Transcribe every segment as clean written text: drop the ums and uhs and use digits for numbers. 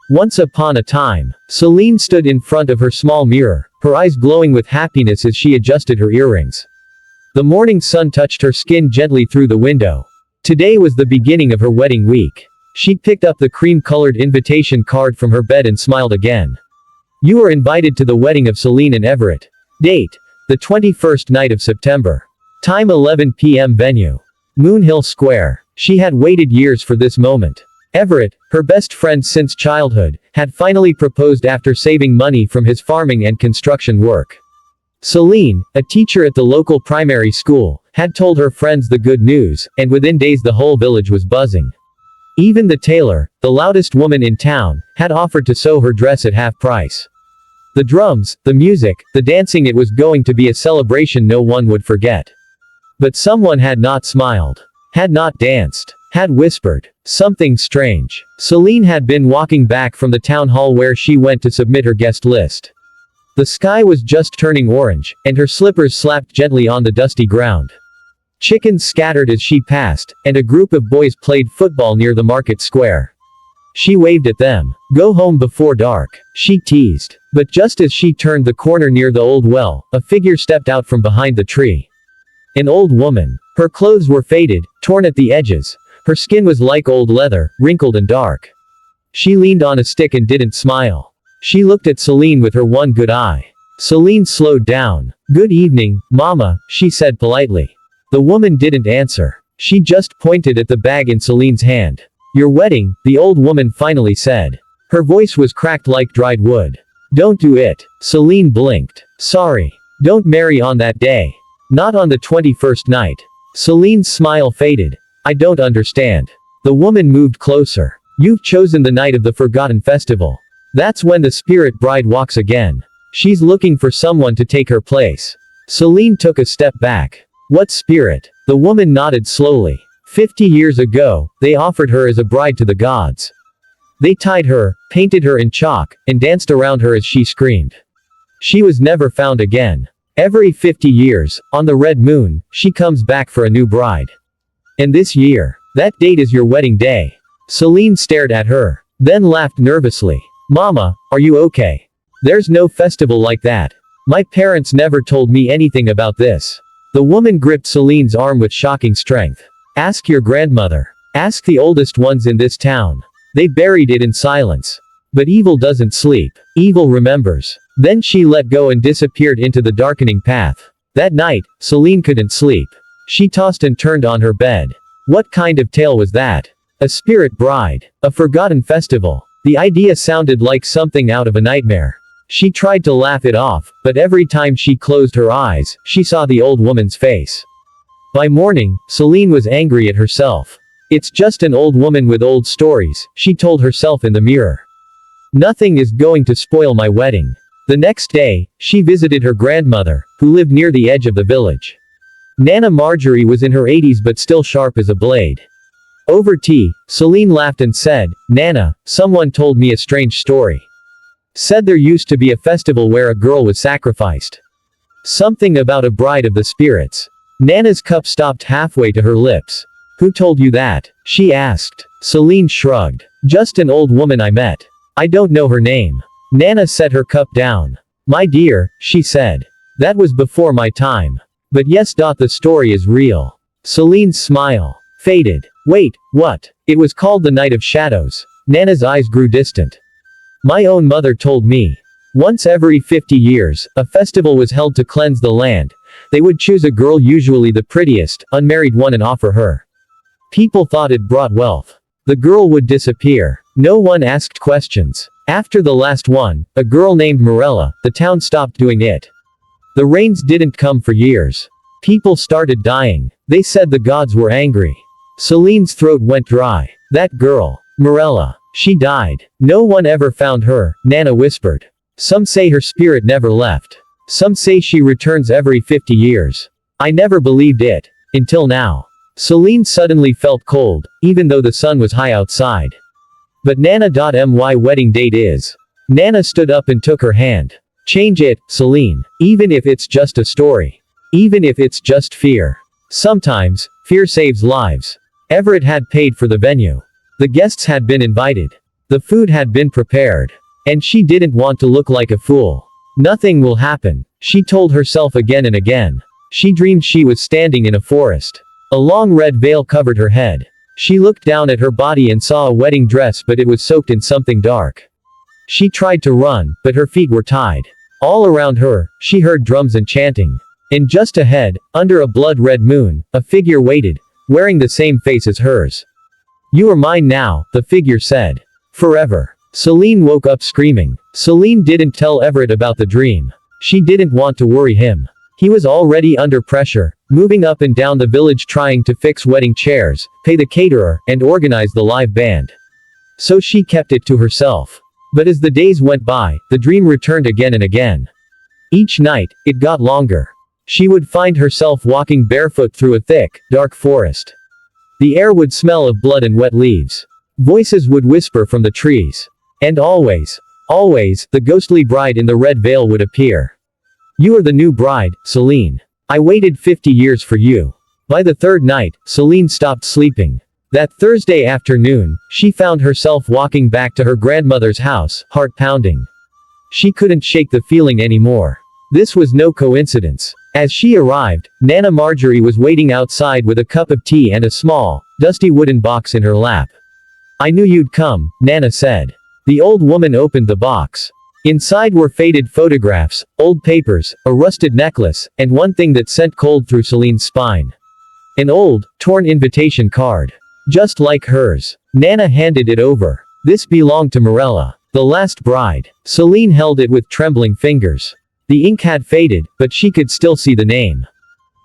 Once upon a time, Celine stood in front of her small mirror, her eyes glowing with happiness as she adjusted her earrings. The morning sun touched her skin gently through the window. Today was the beginning of her wedding week. She picked up the cream-colored invitation card from her bed and smiled again. You are invited to the wedding of Celine and Everett. Date: the 21st night of September. Time 11 p.m. Venue: Moon Hill Square. She had waited years for this moment. Everett, her best friend since childhood, had finally proposed after saving money from his farming and construction work. Celine, a teacher at the local primary school, had told her friends the good news, and within days the whole village was buzzing. Even the tailor, the loudest woman in town, had offered to sew her dress at half price. The drums, the music, the dancing, it was going to be a celebration no one would forget. But someone had not smiled, had not danced, had whispered something strange. Celine had been walking back from the town hall where she went to submit her guest list. The sky was just turning orange, and her slippers slapped gently on the dusty ground. Chickens scattered as she passed, and a group of boys played football near the market square. She waved at them. Go home before dark, she teased. But just as she turned the corner near the old well, a figure stepped out from behind the tree. An old woman. Her clothes were faded, torn at the edges. Her skin was like old leather, wrinkled and dark. She leaned on a stick and didn't smile. She looked at Celine with her one good eye. Celine slowed down. Good evening, Mama, she said politely. The woman didn't answer. She just pointed at the bag in Celine's hand. Your wedding, the old woman finally said. Her voice was cracked like dried wood. Don't do it. Celine blinked. Sorry. Don't marry on that day. Not on the 21st night. Celine's smile faded. I don't understand. The woman moved closer. You've chosen the night of the forgotten festival. That's when the spirit bride walks again. She's looking for someone to take her place. Celine took a step back. What spirit? The woman nodded slowly. 50 years ago, they offered her as a bride to the gods. They tied her, painted her in chalk, and danced around her as she screamed. She was never found again. Every 50 years, on the red moon, she comes back for a new bride. And this year, that date is your wedding day. Celine stared at her, then laughed nervously. Mama, are you okay? There's no festival like that. My parents never told me anything about this. The woman gripped Celine's arm with shocking strength. Ask your grandmother. Ask the oldest ones in this town. They buried it in silence. But evil doesn't sleep. Evil remembers. Then she let go and disappeared into the darkening path. That night, Celine couldn't sleep. She tossed and turned on her bed. What kind of tale was that? A spirit bride. A forgotten festival. The idea sounded like something out of a nightmare. She tried to laugh it off, but every time she closed her eyes, she saw the old woman's face. By morning, Celine was angry at herself. It's just an old woman with old stories, she told herself in the mirror. Nothing is going to spoil my wedding. The next day, she visited her grandmother, who lived near the edge of the village. Nana Marjorie was in her 80s but still sharp as a blade. Over tea, Celine laughed and said, Nana, someone told me a strange story. Said there used to be a festival where a girl was sacrificed. Something about a bride of the spirits. Nana's cup stopped halfway to her lips. Who told you that? She asked. Celine shrugged. Just an old woman I met. I don't know her name. Nana set her cup down. My dear, she said. That was before my time. But yes. The story is real. Celine's smile faded. Wait, what? It was called the Night of Shadows. Nana's eyes grew distant. My own mother told me. Once every 50 years, a festival was held to cleanse the land. They would choose a girl, usually the prettiest, unmarried one, and offer her. People thought it brought wealth. The girl would disappear. No one asked questions. After the last one, a girl named Morella, the town stopped doing it. The rains didn't come for years. People started dying. They said the gods were angry. Celine's throat went dry. That girl, Morella, she died. No one ever found her, Nana whispered. Some say her spirit never left. Some say she returns every 50 years. I never believed it. Until now. Celine suddenly felt cold, even though the sun was high outside. But Nana.my wedding date is. Nana stood up and took her hand. Change it, Celine. Even if it's just a story. Even if it's just fear. Sometimes, fear saves lives. Everett had paid for the venue. The guests had been invited. The food had been prepared. And she didn't want to look like a fool. Nothing will happen, she told herself again and again. She dreamed she was standing in a forest. A long red veil covered her head. She looked down at her body and saw a wedding dress, but it was soaked in something dark. She tried to run, but her feet were tied. All around her, she heard drums and chanting. And just ahead, under a blood-red moon, a figure waited, wearing the same face as hers. "You are mine now," the figure said. "Forever." Celine woke up screaming. Celine didn't tell Everett about the dream. She didn't want to worry him. He was already under pressure, moving up and down the village trying to fix wedding chairs, pay the caterer, and organize the live band. So she kept it to herself. But as the days went by, the dream returned again and again. Each night, it got longer. She would find herself walking barefoot through a thick, dark forest. The air would smell of blood and wet leaves. Voices would whisper from the trees. And always, the ghostly bride in the red veil would appear. "You are the new bride, Celine. I waited 50 years for you." By the third night, Celine stopped sleeping. That Thursday afternoon, she found herself walking back to her grandmother's house, heart pounding. She couldn't shake the feeling anymore. This was no coincidence. As she arrived, Nana Marjorie was waiting outside with a cup of tea and a small, dusty wooden box in her lap. "I knew you'd come," Nana said. The old woman opened the box. Inside were faded photographs, old papers, a rusted necklace, and one thing that sent cold through Celine's spine. An old, torn invitation card. Just like hers. Nana handed it over. This belonged to Morella, the last bride. Celine held it with trembling fingers. The ink had faded, but she could still see the name.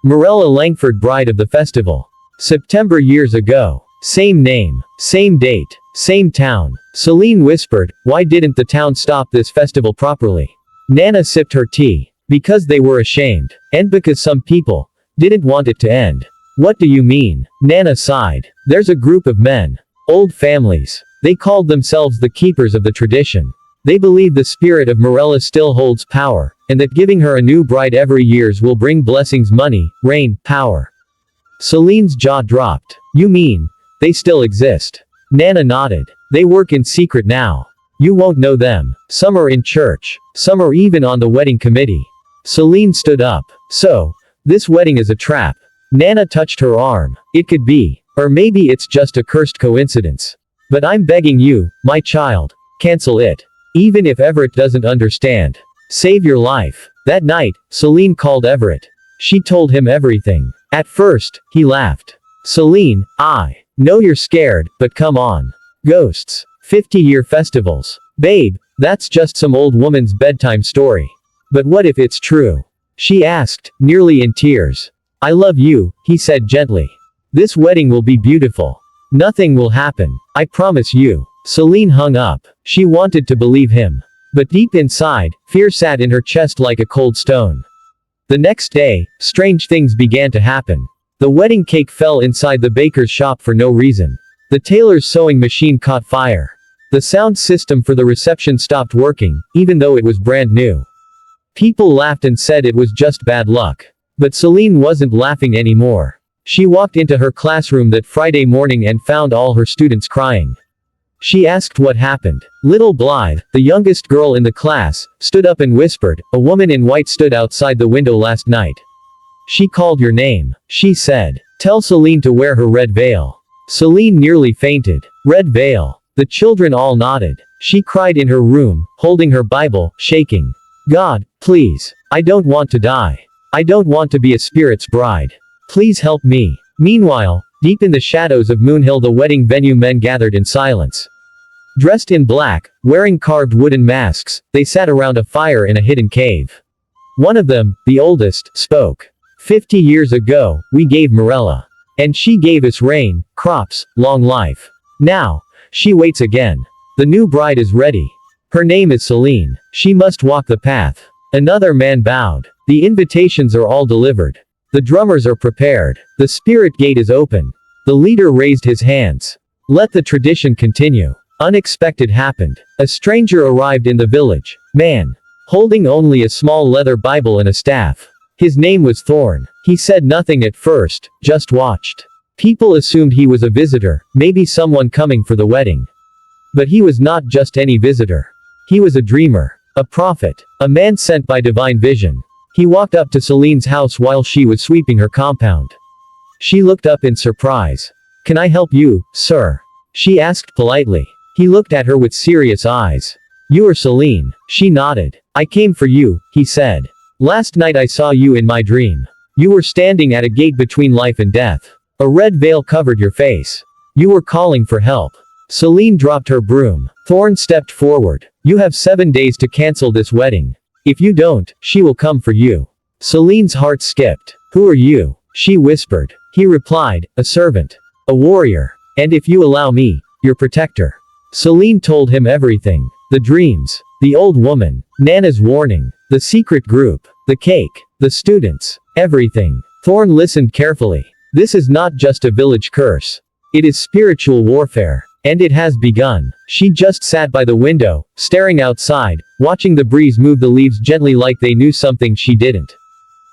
Morella Langford, bride of the festival. September years ago. Same name, same date, same town. Celine whispered, "Why didn't the town stop this festival properly?" Nana sipped her tea. "Because they were ashamed. And because some people didn't want it to end." "What do you mean?" Nana sighed. "There's a group of men. Old families. They called themselves the keepers of the tradition. They believe the spirit of Morella still holds power, and that giving her a new bride every years will bring blessings, money, rain, power." Celine's jaw dropped. "You mean, they still exist?" Nana nodded. "They work in secret now. You won't know them. Some are in church. Some are even on the wedding committee." Celine stood up. "So, this wedding is a trap." Nana touched her arm. "It could be. Or maybe it's just a cursed coincidence. But I'm begging you, my child, cancel it. Even if Everett doesn't understand. Save your life." That night, Celine called Everett. She told him everything. At first, he laughed. "Celine, I know you're scared, but come on. Ghosts. 50-year festivals. Babe, that's just some old woman's bedtime story. But what if it's true?" She asked, nearly in tears. "I love you," he said gently. "This wedding will be beautiful. Nothing will happen. I promise you." Celine hung up. She wanted to believe him. But deep inside, fear sat in her chest like a cold stone. The next day, strange things began to happen. The wedding cake fell inside the baker's shop for no reason. The tailor's sewing machine caught fire. The sound system for the reception stopped working, even though it was brand new. People laughed and said it was just bad luck. But Celine wasn't laughing anymore. She walked into her classroom that Friday morning and found all her students crying. She asked what happened. Little Blythe, the youngest girl in the class, stood up and whispered, "A woman in white stood outside the window last night. She called your name," she said. "Tell Celine to wear her red veil." Celine nearly fainted. Red veil. The children all nodded. She cried in her room, holding her Bible, shaking. "God, please. I don't want to die. I don't want to be a spirit's bride. Please help me." Meanwhile, deep in the shadows of Moonhill, the wedding venue, men gathered in silence. Dressed in black, wearing carved wooden masks, they sat around a fire in a hidden cave. One of them, the oldest, spoke. 50 years ago, we gave Morella. And she gave us rain, crops, long life. Now, she waits again. The new bride is ready. Her name is Celine. She must walk the path." Another man bowed. "The invitations are all delivered. The drummers are prepared. The spirit gate is open." The leader raised his hands. "Let the tradition continue." Unexpected happened. A stranger arrived in the village. Man. Holding only a small leather Bible and a staff. His name was Thorn. He said nothing at first, just watched. People assumed he was a visitor, maybe someone coming for the wedding. But he was not just any visitor. He was a dreamer. A prophet. A man sent by divine vision. He walked up to Celine's house while she was sweeping her compound. She looked up in surprise. "Can I help you, sir?" she asked politely. He looked at her with serious eyes. "You are Celine." She nodded. "I came for you," he said. "Last night I saw you in my dream. You were standing at a gate between life and death. A red veil covered your face. You were calling for help." Celine dropped her broom. Thorn stepped forward. "You have 7 days to cancel this wedding. If you don't, she will come for you." Celine's heart skipped. "Who are you?" she whispered. He replied, "A servant. A warrior. And if you allow me, your protector." Celine told him everything. The dreams. The old woman. Nana's warning. The secret group. The cake. The students. Everything. Thorn listened carefully. This is not just a village curse. It is spiritual warfare. And it has begun. She just sat by the window, staring outside, watching the breeze move the leaves gently like they knew something she didn't.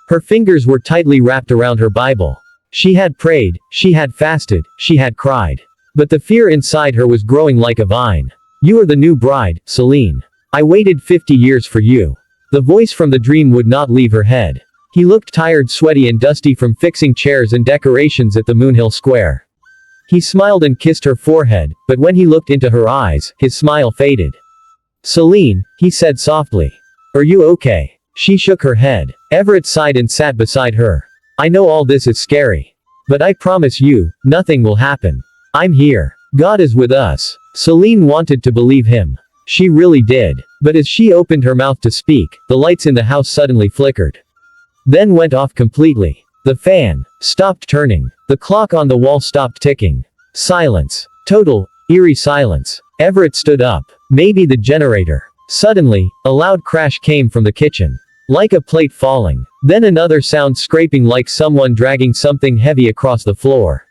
Her fingers were tightly wrapped around her Bible. She had prayed, she had fasted, she had cried. But the fear inside her was growing like a vine. "You are the new bride, Celine. I waited 50 years for you." The voice from the dream would not leave her head. He looked tired, sweaty and dusty from fixing chairs and decorations at the Moonhill Square. He smiled and kissed her forehead, but when he looked into her eyes, his smile faded. "Celine," he said softly. "Are you okay?" She shook her head. Everett sighed and sat beside her. "I know all this is scary. But I promise you, nothing will happen. I'm here. God is with us." Celine wanted to believe him. She really did. But as she opened her mouth to speak, the lights in the house suddenly flickered. Then went off completely. The fan stopped turning. The clock on the wall stopped ticking. Silence. Total, eerie silence. Everett stood up. Maybe the generator. Suddenly, a loud crash came from the kitchen. Like a plate falling. Then another sound scraping like someone dragging something heavy across the floor.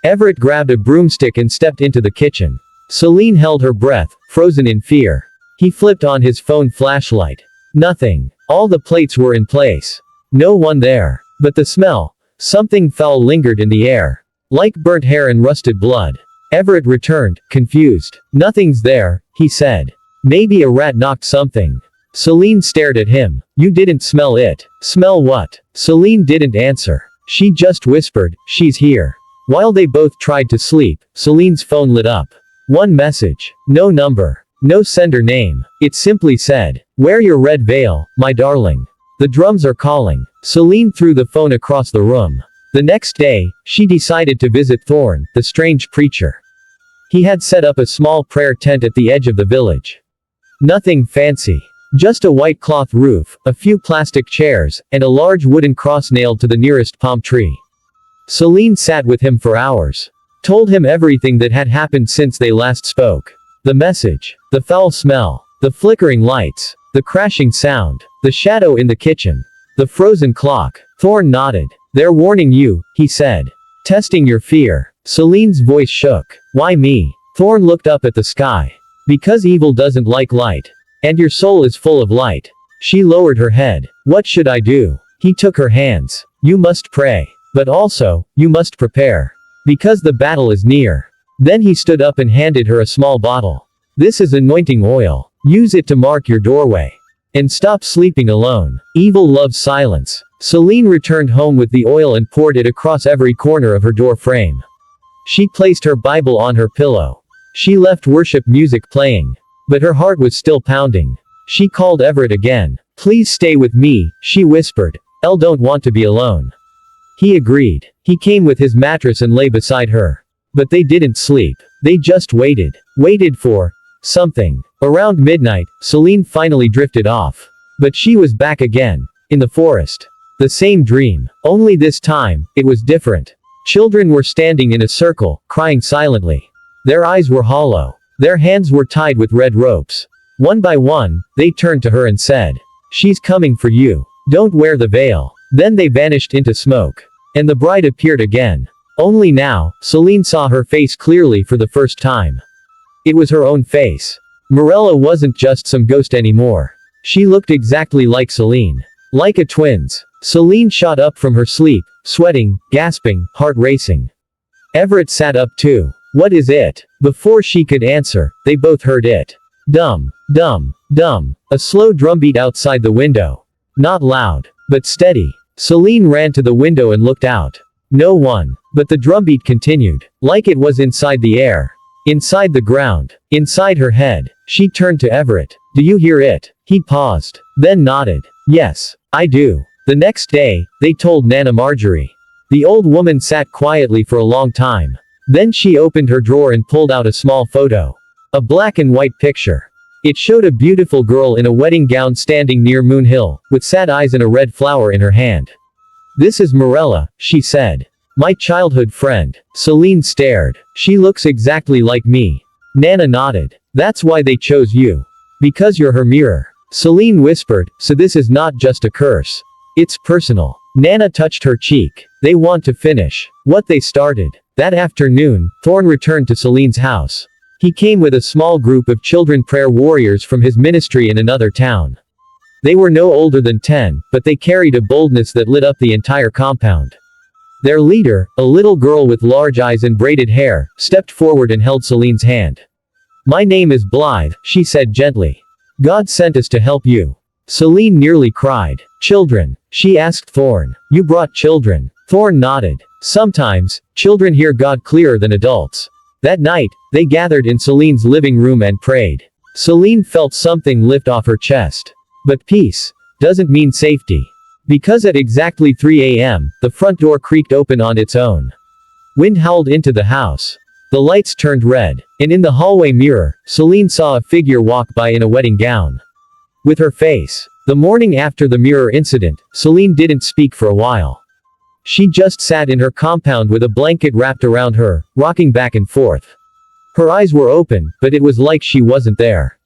Everett grabbed a broomstick and stepped into the kitchen. Celine held her breath, frozen in fear. He flipped on his phone flashlight. Nothing. All the plates were in place. No one there. But the smell. Something foul lingered in the air. Like burnt hair and rusted blood. Everett returned, confused. "Nothing's there," he said. "Maybe a rat knocked something." Celine stared at him. "You didn't smell it." "Smell what?" Celine didn't answer. She just whispered, "She's here." While they both tried to sleep, Celine's phone lit up. One message. No number. No sender name. It simply said, "Wear your red veil, my darling. The drums are calling." Celine threw the phone across the room. The next day, she decided to visit Thorn, the strange preacher. He had set up a small prayer tent at the edge of the village. Nothing fancy. Just a white cloth roof, a few plastic chairs, and a large wooden cross nailed to the nearest palm tree. Celine sat with him for hours. Told him everything that had happened since they last spoke. The message. The foul smell. The flickering lights. The crashing sound. The shadow in the kitchen. The frozen clock. Thorn nodded. "They're warning you," he said. "Testing your fear." Celine's voice shook. "Why me?" Thorn looked up at the sky. "Because evil doesn't like light. And your soul is full of light." She lowered her head. "What should I do?" He took her hands. "You must pray. But also, you must prepare. Because the battle is near." Then he stood up and handed her a small bottle. "This is anointing oil. Use it to mark your doorway. And stop sleeping alone. Evil loves silence." Celine returned home with the oil and poured it across every corner of her door frame. She placed her Bible on her pillow. She left worship music playing. But her heart was still pounding. She called Everett again. "Please stay with me," she whispered. "I don't want to be alone." He agreed. He came with his mattress and lay beside her. But they didn't sleep. They just waited. Waited for something. Around midnight, Celine finally drifted off. But she was back again. In the forest. The same dream. Only this time, it was different. Children were standing in a circle, crying silently. Their eyes were hollow. Their hands were tied with red ropes. One by one, they turned to her and said, "She's coming for you. Don't wear the veil." Then they vanished into smoke. And the bride appeared again. Only now, Celine saw her face clearly for the first time. It was her own face. Morella wasn't just some ghost anymore. She looked exactly like Celine. Like a twin's. Celine shot up from her sleep, sweating, gasping, heart racing. Everett sat up too. What is it? Before she could answer, they both heard it. Dum, dum, dum. A slow drumbeat outside the window. Not loud, but steady. Celine ran to the window and looked out. No one. But the drumbeat continued, like it was inside the air. Inside the ground. Inside her head. She turned to Everett. Do you hear it? He paused. Then nodded. Yes, I do. The next day, they told Nana Marjorie. The old woman sat quietly for a long time. Then she opened her drawer and pulled out a small photo. A black and white picture. It showed a beautiful girl in a wedding gown standing near Moon Hill, with sad eyes and a red flower in her hand. This is Morella, she said. My childhood friend. Celine stared. She looks exactly like me. Nana nodded. That's why they chose you. Because you're her mirror. Celine whispered, so this is not just a curse. It's personal. Nana touched her cheek. They want to finish what they started. That afternoon, Thorn returned to Celine's house. He came with a small group of children prayer warriors from his ministry in another town. They were no older than 10, but they carried a boldness that lit up the entire compound. Their leader, a little girl with large eyes and braided hair, stepped forward and held Celine's hand. My name is Blythe, she said gently. God sent us to help you. Celine nearly cried. Children? She asked Thorn. You brought children? Thorn nodded. Sometimes, children hear God clearer than adults. That night, they gathered in Celine's living room and prayed. Celine felt something lift off her chest. But peace doesn't mean safety. Because at exactly 3 a.m., the front door creaked open on its own. Wind howled into the house. The lights turned red, and in the hallway mirror, Celine saw a figure walk by in a wedding gown. With her face. The morning after the mirror incident, Celine didn't speak for a while. She just sat in her compound with a blanket wrapped around her, rocking back and forth. Her eyes were open, but it was like she wasn't there.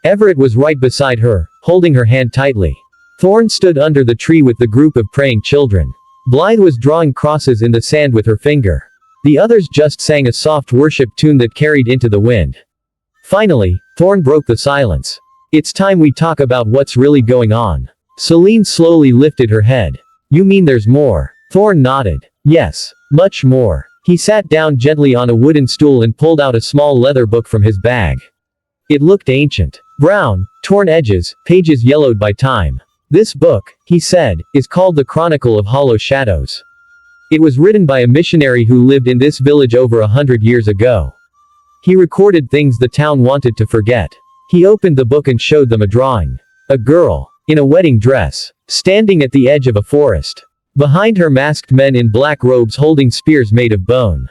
Everett was right beside her, holding her hand tightly. Thorn stood under the tree with the group of praying children. Blythe was drawing crosses in the sand with her finger. The others just sang a soft worship tune that carried into the wind. Finally, Thorn broke the silence. It's time we talk about what's really going on. Celine slowly lifted her head. You mean there's more? Thorn nodded. Yes, much more. He sat down gently on a wooden stool and pulled out a small leather book from his bag. It looked ancient. Brown, torn edges, pages yellowed by time. This book, he said, is called The Chronicle of Hollow Shadows. It was written by a missionary who lived in this village over 100 years ago. He recorded things the town wanted to forget. He opened the book and showed them a drawing. A girl, in a wedding dress, standing at the edge of a forest. Behind her masked men in black robes holding spears made of bone.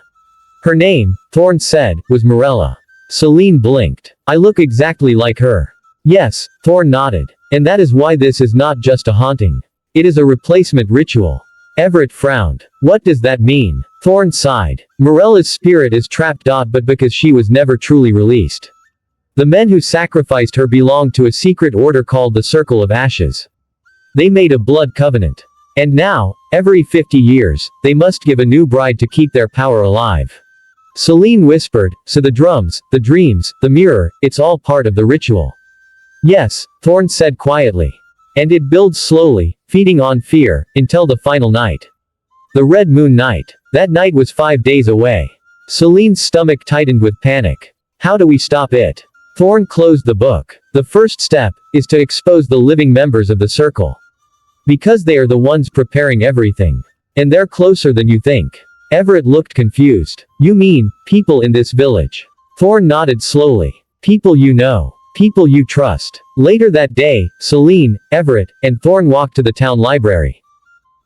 Her name, Thorn said, was Morella. Celine blinked. I look exactly like her. Yes, Thorn nodded. And that is why this is not just a haunting. It is a replacement ritual. Everett frowned. What does that mean? Thorn sighed. Morella's spirit is trapped. But because she was never truly released. The men who sacrificed her belonged to a secret order called the Circle of Ashes. They made a blood covenant. And now, every 50 years, they must give a new bride to keep their power alive. Celine whispered, so the drums, the dreams, the mirror, it's all part of the ritual. Yes, Thorn said quietly. And it builds slowly, feeding on fear, until the final night. The Red Moon Night. That night was 5 days away. Celine's stomach tightened with panic. How do we stop it? Thorn closed the book. The first step is to expose the living members of the circle. Because they are the ones preparing everything. And they're closer than you think. Everett looked confused. You mean, people in this village? Thorn nodded slowly. People you know. People you trust. Later that day, Celine, Everett, and Thorn walked to the town library.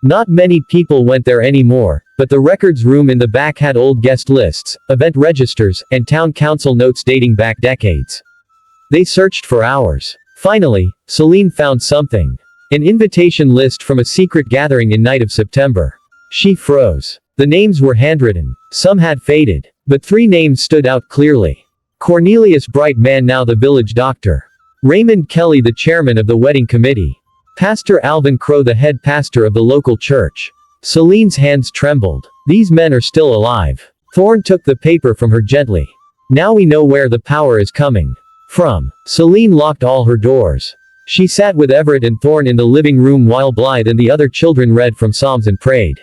Not many people went there anymore, but the records room in the back had old guest lists, event registers, and town council notes dating back decades. They searched for hours. Finally, Celine found something. An invitation list from a secret gathering in night of September. She froze. The names were handwritten. Some had faded. But 3 names stood out clearly. Cornelius Bright, man now the village doctor. Raymond Kelly, the chairman of the wedding committee. Pastor Alvin Crow, the head pastor of the local church. Celine's hands trembled. These men are still alive. Thorn took the paper from her gently. Now we know where the power is coming from. Celine locked all her doors. She sat with Everett and Thorn in the living room while Blythe and the other children read from Psalms and prayed.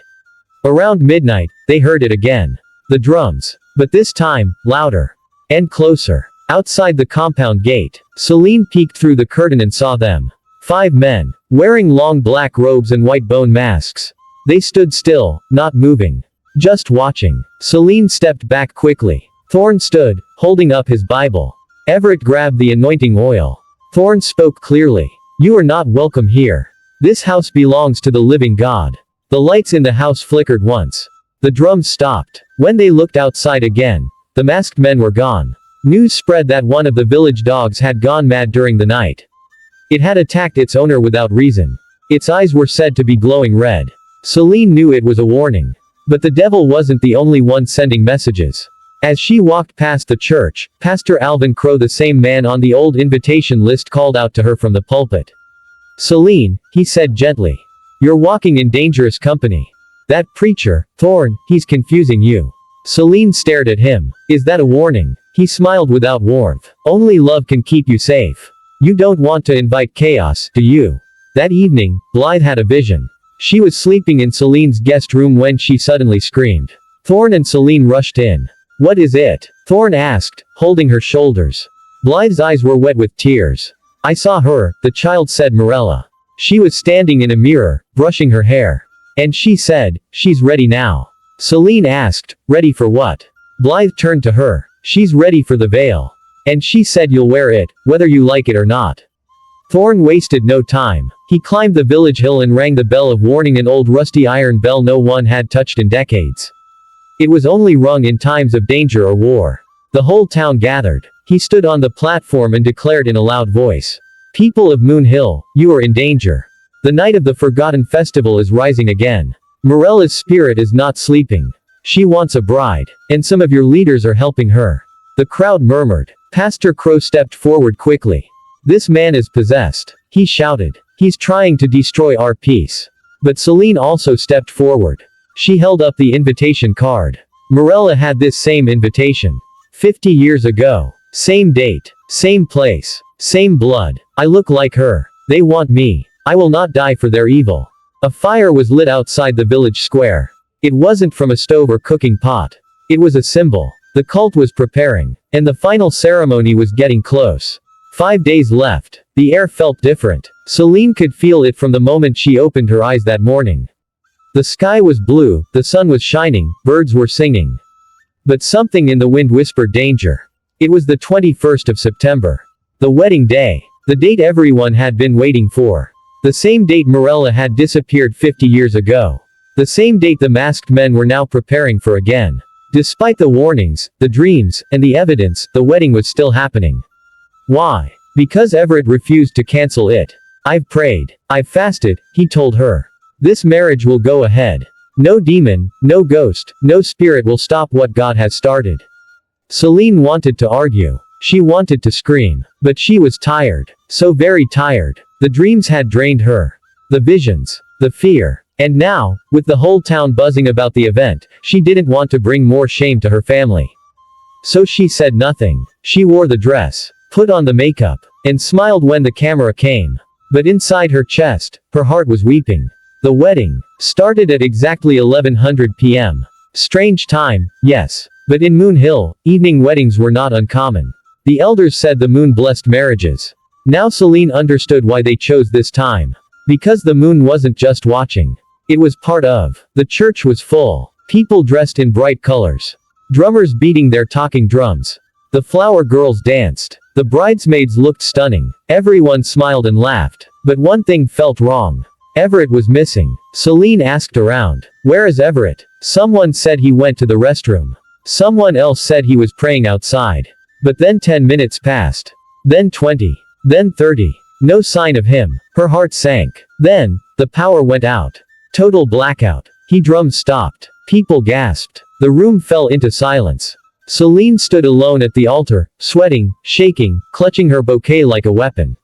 Around midnight, they heard it again. The drums. But this time, louder. And closer. Outside the compound gate, Celine peeked through the curtain and saw them. 5 men, wearing long black robes and white bone masks. They stood still, not moving. Just watching. Celine stepped back quickly. Thorn stood, holding up his Bible. Everett grabbed the anointing oil. Thorn spoke clearly. You are not welcome here. This house belongs to the living God. The lights in the house flickered once. The drums stopped. When they looked outside again, the masked men were gone. News spread that one of the village dogs had gone mad during the night. It had attacked its owner without reason. Its eyes were said to be glowing red. Celine knew it was a warning. But the devil wasn't the only one sending messages. As she walked past the church, Pastor Alvin Crow, the same man on the old invitation list, called out to her from the pulpit. Celine, he said gently. You're walking in dangerous company. That preacher, Thorn, he's confusing you. Celine stared at him. Is that a warning? He smiled without warmth. Only love can keep you safe. You don't want to invite chaos, do you? That evening, Blythe had a vision. She was sleeping in Celine's guest room when she suddenly screamed. Thorn and Celine rushed in. What is it? Thorn asked, holding her shoulders. Blythe's eyes were wet with tears. I saw her, the child said Morella. She was standing in a mirror, brushing her hair. And she said, she's ready now. Celine asked, ready for what? Blythe turned to her. She's ready for the veil. And she said you'll wear it, whether you like it or not. Thorn wasted no time. He climbed the village hill and rang the bell of warning, an old rusty iron bell no one had touched in decades. It was only rung in times of danger or war. The whole town gathered. He stood on the platform and declared in a loud voice. People of Moon Hill, you are in danger. The night of the forgotten festival is rising again. Morella's spirit is not sleeping. She wants a bride. And some of your leaders are helping her. The crowd murmured. Pastor Crow stepped forward quickly. This man is possessed. He shouted. He's trying to destroy our peace. But Celine also stepped forward. She held up the invitation card. Morella had this same invitation. 50 years ago. Same date. Same place. Same blood. I look like her. They want me. I will not die for their evil. A fire was lit outside the village square. It wasn't from a stove or cooking pot. It was a symbol. The cult was preparing. And the final ceremony was getting close. 5 days left. The air felt different. Celine could feel it from the moment she opened her eyes that morning. The sky was blue, the sun was shining, birds were singing. But something in the wind whispered danger. It was the 21st of September. The wedding day. The date everyone had been waiting for. The same date Morella had disappeared 50 years ago. The same date the masked men were now preparing for again. Despite the warnings, the dreams, and the evidence, the wedding was still happening. Why? Because Everett refused to cancel it. I've prayed. I've fasted, he told her. This marriage will go ahead. No demon, no ghost, no spirit will stop what God has started. Celine wanted to argue. She wanted to scream. But she was tired. So very tired. The dreams had drained her. The visions. The fear. And now, with the whole town buzzing about the event, she didn't want to bring more shame to her family. So she said nothing. She wore the dress, put on the makeup, and smiled when the camera came. But inside her chest, her heart was weeping. The wedding started at exactly 1100 p.m. Strange time, yes. But in Moon Hill, evening weddings were not uncommon. The elders said the moon blessed marriages. Now Celine understood why they chose this time. Because the moon wasn't just watching. It was part of. The church was full. People dressed in bright colors. Drummers beating their talking drums. The flower girls danced. The bridesmaids looked stunning. Everyone smiled and laughed. But one thing felt wrong. Everett was missing. Celine asked around. Where is Everett? Someone said he went to the restroom. Someone else said he was praying outside. But then 10 minutes passed. Then 20. Then 30. No sign of him. Her heart sank. Then, the power went out. Total blackout. Drums stopped. People gasped. The room fell into silence. Celine stood alone at the altar, sweating, shaking, clutching her bouquet like a weapon.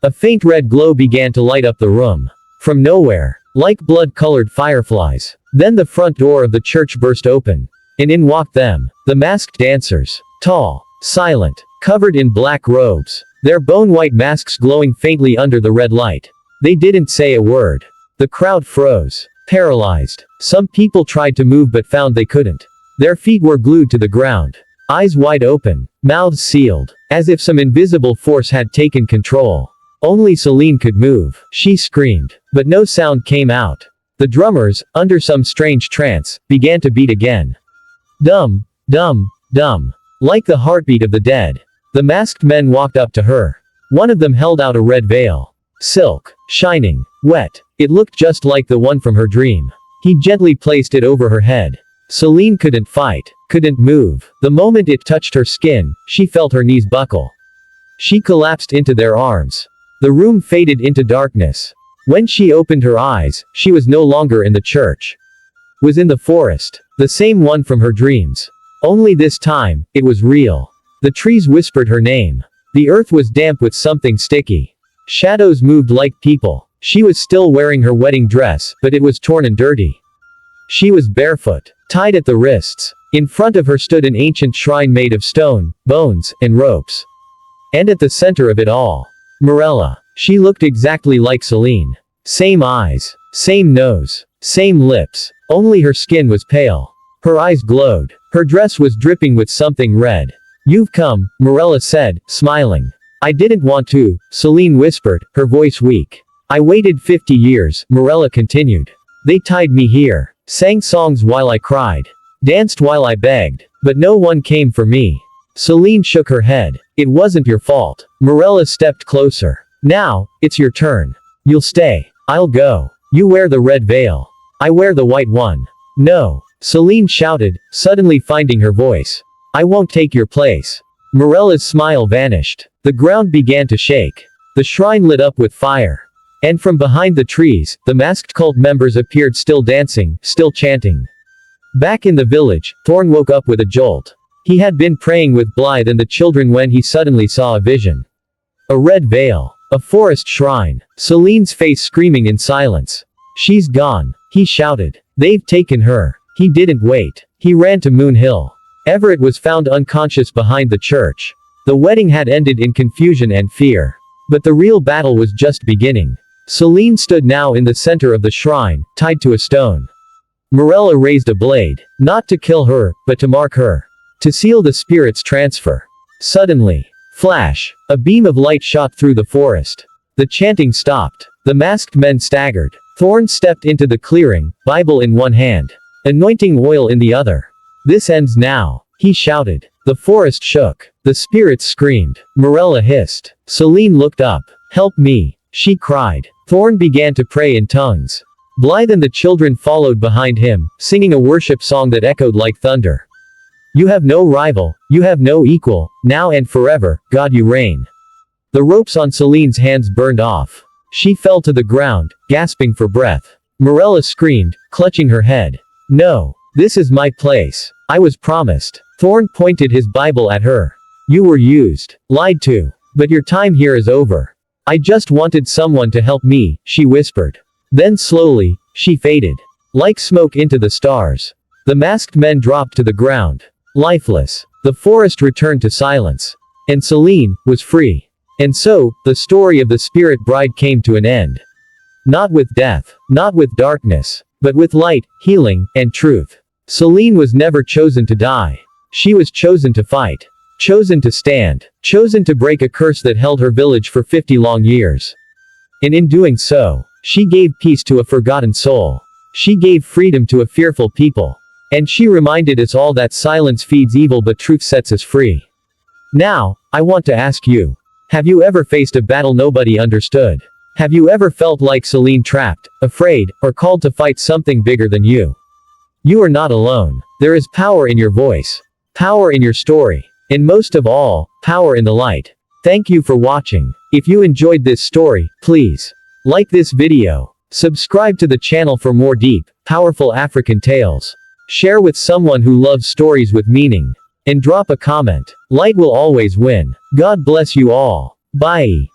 A faint red glow began to light up the room. From nowhere, like blood-colored fireflies. Then the front door of the church burst open. And in walked them, the masked dancers. Tall, silent, covered in black robes. Their bone-white masks glowing faintly under the red light. They didn't say a word. The crowd froze. Paralyzed. Some people tried to move but found they couldn't. Their feet were glued to the ground. Eyes wide open, mouths sealed, as if some invisible force had taken control. Only Celine could move. She screamed, but no sound came out. The drummers, under some strange trance, began to beat again. Dum, dum, dum. Like the heartbeat of the dead. The masked men walked up to her. One of them held out a red veil. Silk, shining, wet. It looked just like the one from her dream. He gently placed it over her head. Celine couldn't fight, couldn't move. The moment it touched her skin, she felt her knees buckle. She collapsed into their arms. The room faded into darkness. When she opened her eyes, she was no longer in the church. Was in the forest. The same one from her dreams. Only this time, it was real. The trees whispered her name. The earth was damp with something sticky. Shadows moved like people. She was still wearing her wedding dress, but it was torn and dirty. She was barefoot, tied at the wrists. In front of her stood an ancient shrine made of stone, bones, and ropes. And at the center of it all, Morella. She looked exactly like Celine. Same eyes, same nose, same lips, only her skin was pale. Her eyes glowed. Her dress was dripping with something red. You've come, Morella said, smiling. I didn't want to, Celine whispered, her voice weak. I waited 50 years, Morella continued. They tied me here, sang songs while I cried, danced while I begged, but no one came for me. Celine shook her head. It wasn't your fault. Morella stepped closer. Now, it's your turn. You'll stay. I'll go. You wear the red veil. I wear the white one. No. Celine shouted, suddenly finding her voice. I won't take your place. Morella's smile vanished. The ground began to shake. The shrine lit up with fire. And from behind the trees, the masked cult members appeared, still dancing, still chanting. Back in the village, Thorn woke up with a jolt. He had been praying with Blythe and the children when he suddenly saw a vision. A red veil. A forest shrine. Celine's face screaming in silence. She's gone. He shouted. They've taken her. He didn't wait. He ran to Moon Hill. Everett was found unconscious behind the church. The wedding had ended in confusion and fear. But the real battle was just beginning. Celine stood now in the center of the shrine, tied to a stone. Morella raised a blade. Not to kill her, but to mark her. To seal the spirit's transfer. Suddenly. Flash. A beam of light shot through the forest. The chanting stopped. The masked men staggered. Thorn stepped into the clearing, Bible in one hand. Anointing oil in the other. This ends now. He shouted. The forest shook. The spirits screamed. Morella hissed. Celine looked up. Help me. She cried. Thorn began to pray in tongues. Blythe and the children followed behind him, singing a worship song that echoed like thunder. You have no rival, you have no equal, now and forever, God you reign. The ropes on Celine's hands burned off. She fell to the ground, gasping for breath. Morella screamed, clutching her head. No, this is my place. I was promised. Thorn pointed his Bible at her. You were used, lied to. But your time here is over. I just wanted someone to help me, she whispered. Then slowly, she faded. Like smoke into the stars. The masked men dropped to the ground. Lifeless. The forest returned to silence. And Celine was free. And so, the story of the spirit bride came to an end. Not with death, not with darkness, but with light, healing, and truth. Celine was never chosen to die. She was chosen to fight. Chosen to stand. Chosen to break a curse that held her village for 50 long years. And in doing so, she gave peace to a forgotten soul. She gave freedom to a fearful people. And she reminded us all that silence feeds evil but truth sets us free. Now, I want to ask you. Have you ever faced a battle nobody understood? Have you ever felt like Celine, trapped, afraid, or called to fight something bigger than you? You are not alone. There is power in your voice. Power in your story. And most of all, power in the light. Thank you for watching. If you enjoyed this story, please like this video. Subscribe to the channel for more deep, powerful African tales. Share with someone who loves stories with meaning. And drop a comment. Light will always win. God bless you all. Bye.